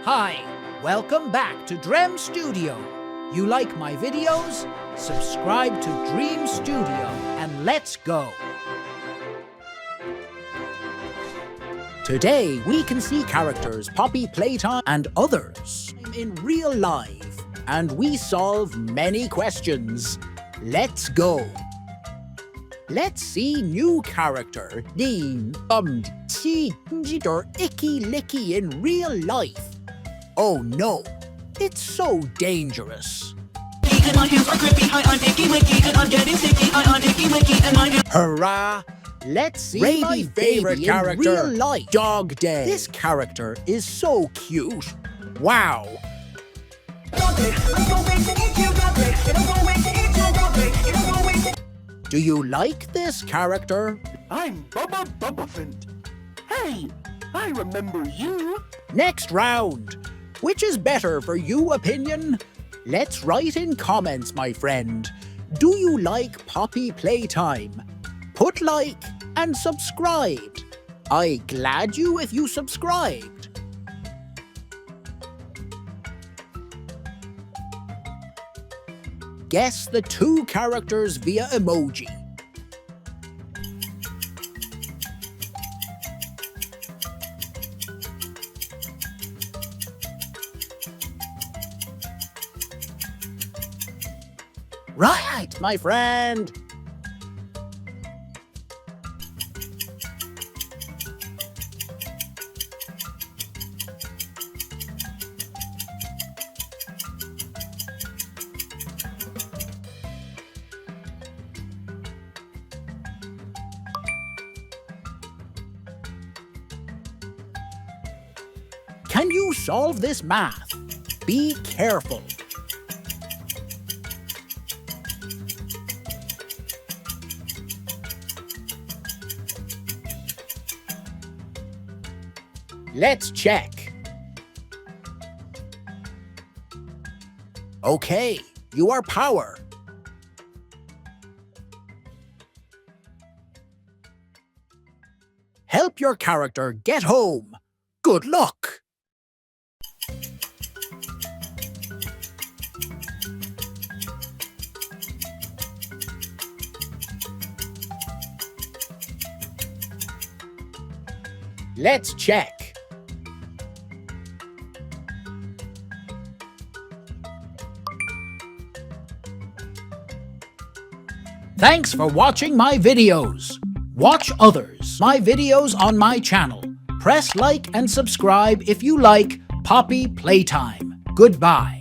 Hi, welcome back to Drem Studio. You like my videos? Subscribe to Dream Studio and let's go. Today we can see characters Poppy, Playtime and others in real life, and we solve many questions. Let's go. Let's see new character Dean Icky Licky in real life. Oh no, it's so dangerous. And my hands are grippy, I'm icky wicky, and I'm getting sticky, I'm icky wicky, and my Hurrah! Let's see my favorite character, real life. Dog Day. This character is so cute. Wow! Do you like this character? I'm Bubba Bubbaphant. Hey, I remember you. Next round. Which is better for you opinion? Let's write in comments, my friend. Do you like Poppy Playtime? Put like and subscribed. I glad you if you subscribed. Guess the two characters via emoji. Right, my friend. Can you solve this math? Be careful. Let's check. Okay, you are power. Help your character get home. Good luck. Let's check. Thanks for watching my videos. Watch others, my videos on my channel. Press like and subscribe if you like Poppy Playtime. Goodbye.